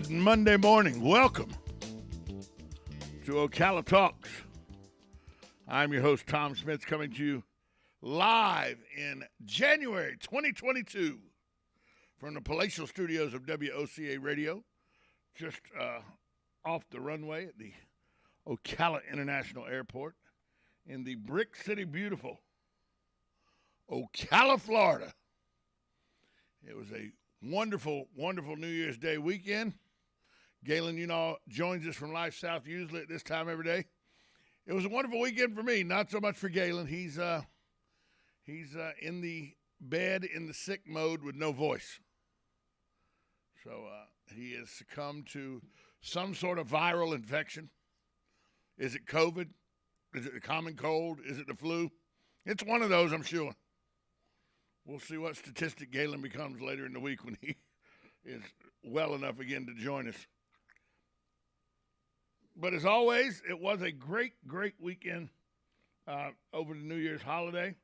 Good Monday morning. Welcome to Ocala Talks. I'm your host, Tom Smith, coming to you live in January 2022 from the palatial studios of WOCA Radio, just off the runway at the Ocala International Airport in the Brick City beautiful Ocala, Florida. It was a wonderful, wonderful New Year's Day weekend. Galen, joins us from Life South usually at this time every day. It was a wonderful weekend for me, not so much for Galen. He's in the bed in the sick mode with no voice. So he has succumbed to some sort of viral infection. Is it COVID? Is it the common cold? Is it the flu? It's one of those, I'm sure. We'll see what statistic Galen becomes later in the week when he is well enough again to join us. But as always, it was a great, great weekend over the New Year's holiday.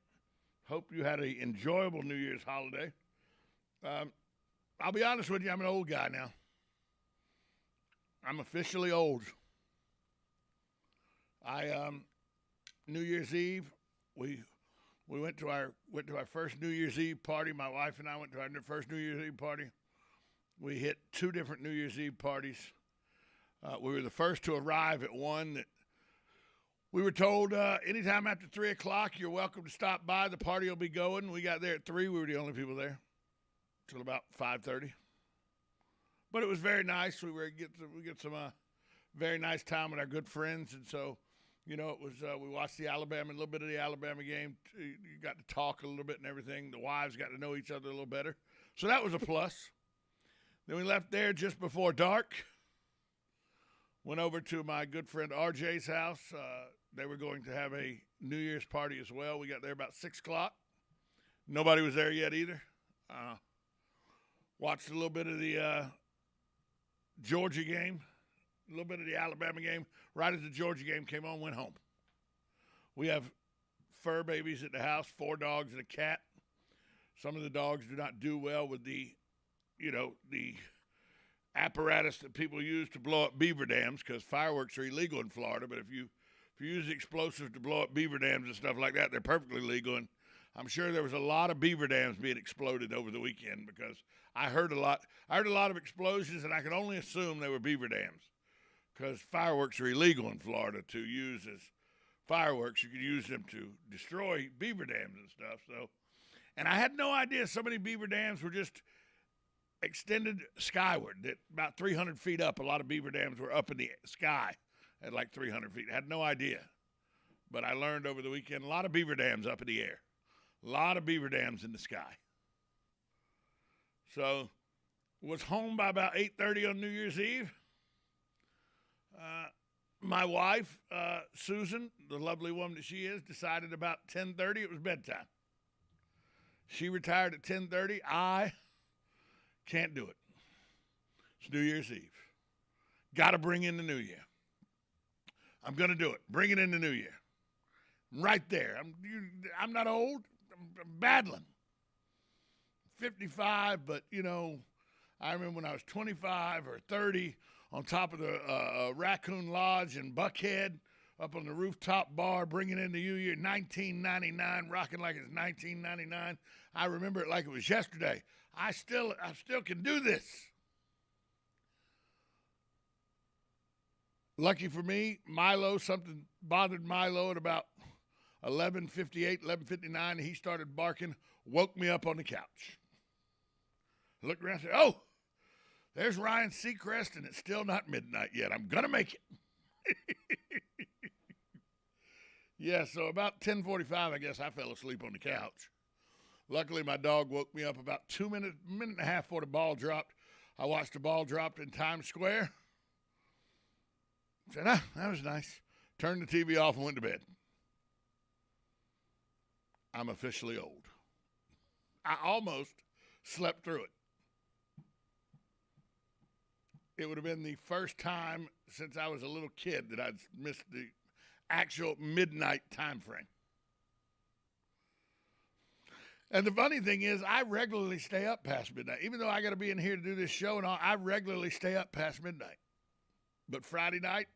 Hope you had an enjoyable New Year's holiday. I'll be honest with you, I'm an old guy now. I'm officially old. New Year's Eve, we went to our first New Year's Eve party. My wife and I went to our first New Year's Eve party. We hit two different New Year's Eve parties. We were the first to arrive at one that we were told anytime after 3 o'clock, you're welcome to stop by. The party will be going. We got there at 3. We were the only people there until about 5:30. But it was very nice. We get some very nice time with our good friends, and so. It was we watched a little bit of the Alabama game. You got to talk a little bit and everything. The wives got to know each other a little better. So that was a plus. Then we left there just before dark. Went over to my good friend RJ's house. They were going to have a New Year's party as well. We got there about 6 o'clock. Nobody was there yet either. Watched a little bit of the Georgia game. A little bit of the Alabama game. Right as the Georgia game came on, went home. We have fur babies at the house, 4 dogs and a cat. Some of the dogs do not do well with the apparatus that people use to blow up beaver dams, because fireworks are illegal in Florida. But if you use explosives to blow up beaver dams and stuff like that, they're perfectly legal. And I'm sure there was a lot of beaver dams being exploded over the weekend, because I heard a lot of explosions, and I can only assume they were beaver dams. Because fireworks are illegal in Florida to use as fireworks. You could use them to destroy beaver dams and stuff. So, and I had no idea so many beaver dams were just extended skyward. That about 300 feet up, a lot of beaver dams were up in the sky at like 300 feet. I had no idea. But I learned over the weekend, a lot of beaver dams up in the air. A lot of beaver dams in the sky. So, was home by about 8:30 on New Year's Eve. My wife, Susan, the lovely woman that she is, decided about 10:30 it was bedtime. She retired at 10:30. I can't do it. It's New Year's Eve. Got to bring in the new year. I'm going to do it. Bring it in the new year. I'm right there. I'm not old. I'm battling. 55, but, I remember when I was 25 or 30, on top of the Raccoon Lodge in Buckhead, up on the rooftop bar, bringing in the new year, 1999, rocking like it's 1999. I remember it like it was yesterday. I still can do this. Lucky for me, something bothered Milo at about 11:58, 11:59. He started barking, woke me up on the couch. I looked around and said, "Oh, there's Ryan Seacrest, and it's still not midnight yet. I'm going to make it." Yeah, so about 10:45, I guess, I fell asleep on the couch. Luckily, my dog woke me up about minute and a half before the ball dropped. I watched the ball drop in Times Square. Said, that was nice. Turned the TV off and went to bed. I'm officially old. I almost slept through it. It would have been the first time since I was a little kid that I'd missed the actual midnight time frame. And the funny thing is, I regularly stay up past midnight. Even though I got to be in here to do this show and all, I regularly stay up past midnight. But Friday night,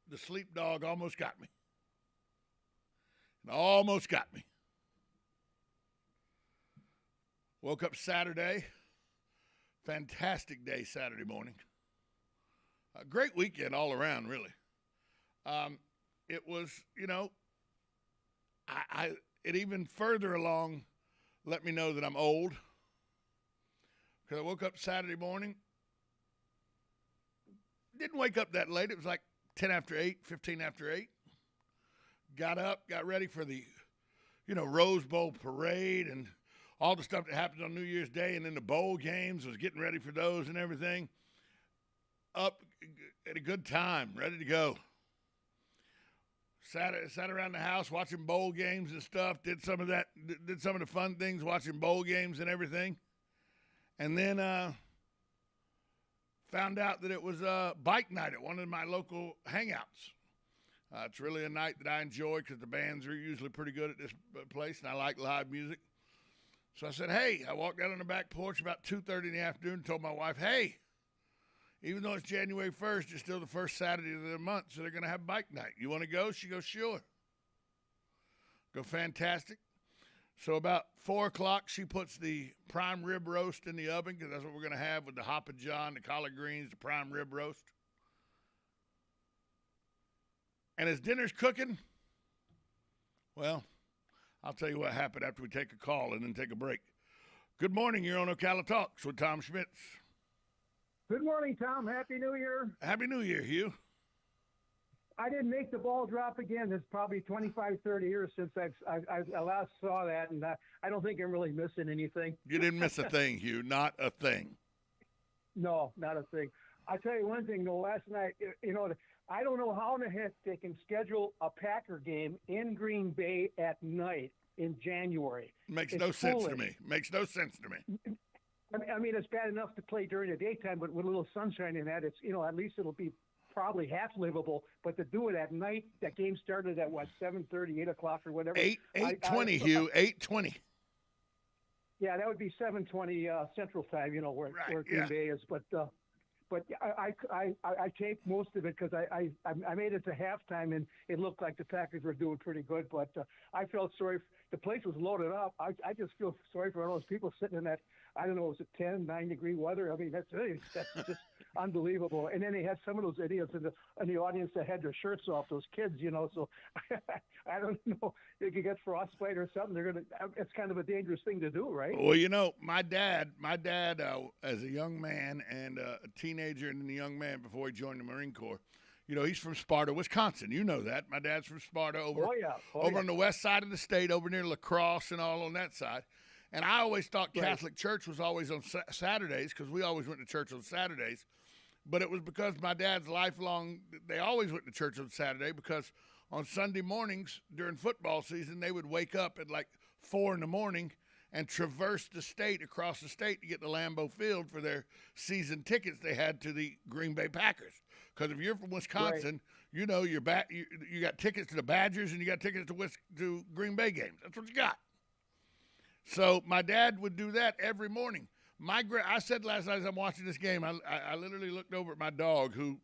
the sleep dog almost got me. Almost got me. Woke up Saturday. Fantastic day Saturday morning. A great weekend all around, really. It was, it even further along let me know that I'm old. Because I woke up Saturday morning. Didn't wake up that late. It was like 10 after 8, 15 after 8. Got up, got ready for the, Rose Bowl parade and all the stuff that happens on New Year's Day, and then the bowl games, was getting ready for those and everything. Up at a good time, ready to go. Sat around the house watching bowl games and stuff, did some of the fun things, watching bowl games and everything. And then found out that it was bike night at one of my local hangouts. It's really a night that I enjoy because the bands are usually pretty good at this place, and I like live music. So I said, hey, I walked out on the back porch about 2:30 in the afternoon and told my wife, hey, even though it's January 1st, it's still the first Saturday of the month, so they're going to have bike night. You want to go? She goes, sure. Go, fantastic. So about 4 o'clock, she puts the prime rib roast in the oven because that's what we're going to have with the Hoppin' John, the collard greens, the prime rib roast. And as dinner's cooking, well, I'll tell you what happened after we take a call and then take a break. Good morning. You're on Ocala Talks with Tom Schmitz. Good morning, Tom. Happy New Year. Happy New Year, Hugh. I didn't make the ball drop again. It's probably 25, 30 years since I last saw that, and I don't think I'm really missing anything. You didn't miss a thing, Hugh. Not a thing. No, not a thing. I'll tell you one thing, though. Last night, I don't know how in the heck they can schedule a Packer game in Green Bay at night in January. Makes no sense to me. Makes no sense to me. I mean, it's bad enough to play during the daytime, but with a little sunshine in that, it's, at least it'll be probably half livable. But to do it at night, that game started at, 7:30, 8 o'clock or whatever. 8:20, Hugh, 8:20. Yeah, that would be 7:20 Central Time, where Green Bay is. But I taped most of it because I made it to halftime, and it looked like the Packers were doing pretty good. But I felt sorry. The place was loaded up. I just feel sorry for all those people sitting in that, I don't know, was it 10, 9-degree weather? I mean, that's just unbelievable. And then they had some of those idiots in the audience that had their shirts off, those kids, So I don't know. They could get frostbite or something. It's kind of a dangerous thing to do, right? Well, my dad, as a young man and a teenager and a young man before he joined the Marine Corps, he's from Sparta, Wisconsin. You know that. My dad's from Sparta over on the west side of the state, over near La Crosse and all on that side. And I always thought Catholic church was always on Saturdays because we always went to church on Saturdays. But it was because my dad's they always went to church on Saturday because on Sunday mornings during football season, they would wake up at like 4 in the morning and traverse across the state to get to Lambeau Field for their season tickets they had to the Green Bay Packers. Because if you're from Wisconsin, you got tickets to the Badgers and you got tickets to Green Bay games. That's what you got. So my dad would do that every morning. I said last night as I'm watching this game, I literally looked over at my dog who,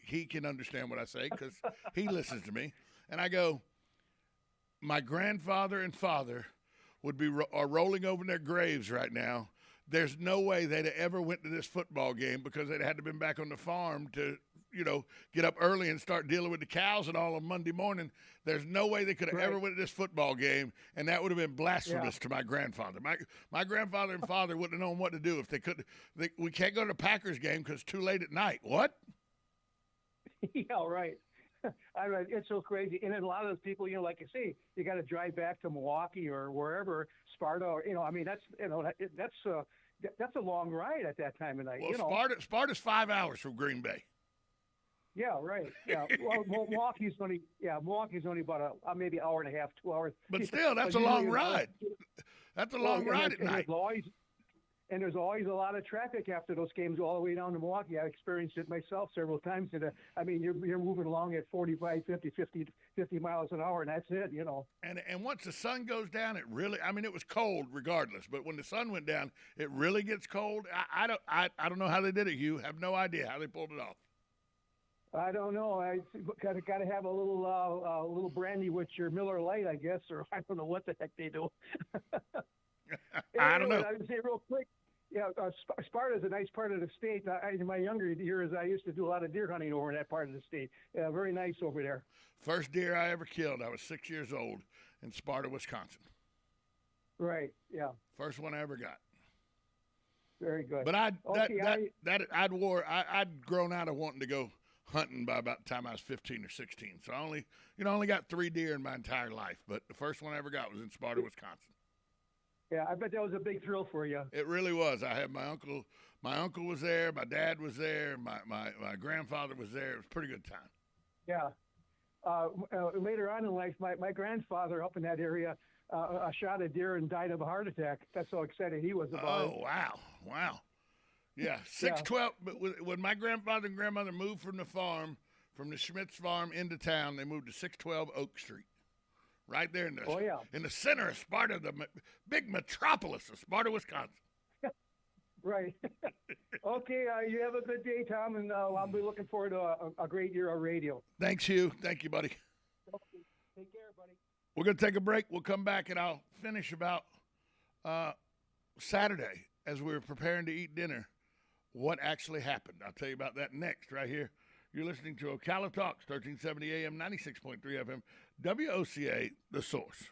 he can understand what I say because he listens to me. And I go, my grandfather and father are rolling over in their graves right now. There's no way they'd have ever went to this football game because they'd had to been back on the farm to, get up early and start dealing with the cows and all on Monday morning. There's no way they could have ever went to this football game, and that would have been blasphemous to my grandfather. My grandfather and father wouldn't have known what to do if they could. We can't go to the Packers game because it's too late at night. What? Yeah, right. It's so crazy. And then a lot of those people, like you say, you got to drive back to Milwaukee or wherever, Sparta, or, that's a long ride at that time of night. Well, Sparta's 5 hours from Green Bay. Yeah, right. Yeah. Well, Milwaukee's only about maybe an hour and a half, 2 hours. But still, that's a long ride. That's a long ride at night. and there's always a lot of traffic after those games all the way down to Milwaukee. I experienced it myself several times. And I mean, you're moving along at 45, 50 miles an hour, and that's it, you know. And once the sun goes down, it really, I mean, it was cold regardless, but when the sun went down, it really gets cold. I don't know how they did it, Hugh. Have no idea how they pulled it off. I don't know. I got to have a little brandy with your Miller Lite, I guess, or I don't know what the heck they do. I don't know. I would say real quick, yeah, Sparta is a nice part of the state. In my younger years, I used to do a lot of deer hunting over in that part of the state. Very nice over there. First deer I ever killed, I was 6 years old in Sparta, Wisconsin. Right. Yeah. First one I ever got. Very good. But I'd grown out of wanting to go hunting by about the time I was 15 or 16. So I only got 3 deer in my entire life. But the first one I ever got was in Sparta, Wisconsin. Yeah, I bet that was a big thrill for you. It really was. I had my uncle. My uncle was there. My dad was there. My grandfather was there. It was a pretty good time. Yeah. Later on in life, my grandfather up in that area shot a deer and died of a heart attack. That's how excited he was about it. Oh, wow. Yeah, 612. But when my grandfather and grandmother moved from the farm, from the Schmitz farm into town, they moved to 612 Oak Street. Right there in the center of Sparta, the big metropolis of Sparta, Wisconsin. Right. Okay, you have a good day, Tom, and I'll be looking forward to a great year of radio. Thanks, Hugh. Thank you, buddy. Okay. Take care, buddy. We're going to take a break. We'll come back, and I'll finish about Saturday as we were preparing to eat dinner, what actually happened. I'll tell you about that next right here. You're listening to Ocala Talks, 1370 AM, 96.3 FM, WOCA, The Source.